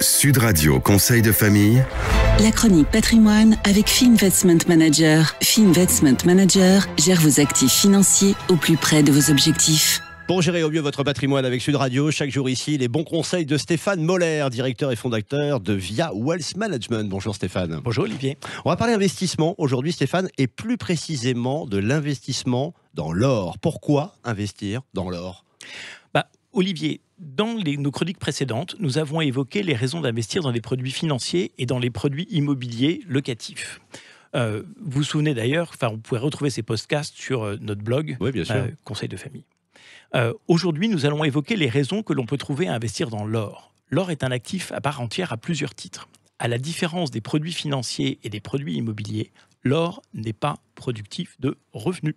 Sud Radio Conseil de famille. La chronique patrimoine avec Finvestment Manager. Finvestment Manager gère vos actifs financiers au plus près de vos objectifs. Pour gérer au mieux votre patrimoine avec Sud Radio, chaque jour ici, les bons conseils de Stéphane Moller, directeur et fondateur de Via Wealth Management. Bonjour Stéphane. Bonjour Olivier. On va parler investissement aujourd'hui Stéphane, et plus précisément de l'investissement dans l'or. Pourquoi investir dans l'or ? Olivier, dans nos chroniques précédentes, nous avons évoqué les raisons d'investir dans les produits financiers et dans les produits immobiliers locatifs. Vous vous souvenez d'ailleurs, vous pouvez retrouver ces podcasts sur notre blog, oui, bien sûr. Conseil de famille. Aujourd'hui, nous allons évoquer les raisons que l'on peut trouver à investir dans l'or. L'or est un actif à part entière à plusieurs titres. À la différence des produits financiers et des produits immobiliers, l'or n'est pas productif de revenus.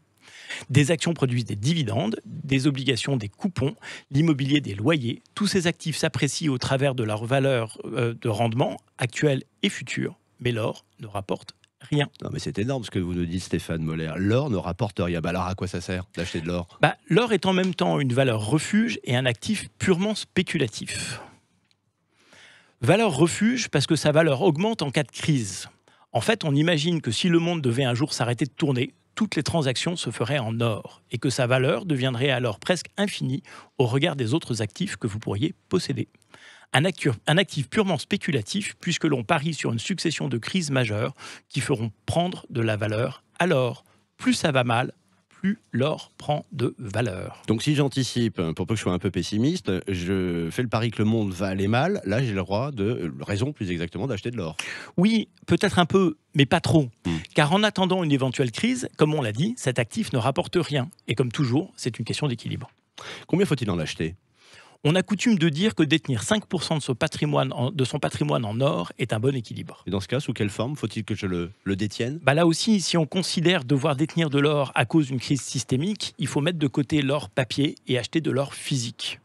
Des actions produisent des dividendes, des obligations des coupons, l'immobilier des loyers. Tous ces actifs s'apprécient au travers de leur valeur de rendement actuelle et future. Mais l'or ne rapporte rien. Non mais c'est énorme ce que vous nous dites Stéphane Moller. L'or ne rapporte rien. Alors à quoi ça sert d'acheter de l'or ? L'or est en même temps une valeur refuge et un actif purement spéculatif. Valeur refuge parce que sa valeur augmente en cas de crise. En fait, on imagine que si le monde devait un jour s'arrêter de tourner, toutes les transactions se feraient en or et que sa valeur deviendrait alors presque infinie au regard des autres actifs que vous pourriez posséder. Un actif purement spéculatif puisque l'on parie sur une succession de crises majeures qui feront prendre de la valeur. Alors, plus ça va mal, plus l'or prend de valeur. Donc si j'anticipe, pour peu que je sois un peu pessimiste, je fais le pari que le monde va aller mal, là j'ai le droit raison plus exactement d'acheter de l'or. Oui, peut-être un peu, mais pas trop. Car en attendant une éventuelle crise, comme on l'a dit, cet actif ne rapporte rien. Et comme toujours, c'est une question d'équilibre. Combien faut-il en acheter ? On a coutume de dire que détenir 5% de son patrimoine en or est un bon équilibre. Et dans ce cas, sous quelle forme faut-il que je le détienne ? Là aussi, si on considère devoir détenir de l'or à cause d'une crise systémique, il faut mettre de côté l'or papier et acheter de l'or physique.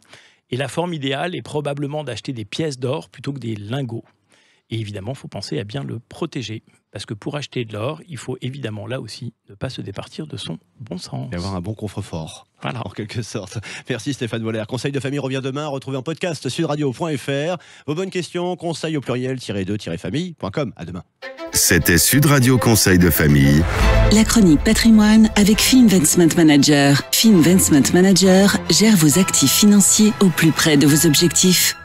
Et la forme idéale est probablement d'acheter des pièces d'or plutôt que des lingots. Et évidemment, il faut penser à bien le protéger. Parce que pour acheter de l'or, il faut évidemment, là aussi, ne pas se départir de son bon sens. Et avoir un bon coffre-fort, voilà. En quelque sorte. Merci Stéphane Moller. Conseil de famille revient demain. Retrouvez en podcast sudradio.fr. Vos bonnes questions, conseils au pluriel-2-famille.com. À demain. C'était Sud Radio Conseil de famille. La chronique patrimoine avec Finvestment Manager. Finvestment Manager gère vos actifs financiers au plus près de vos objectifs.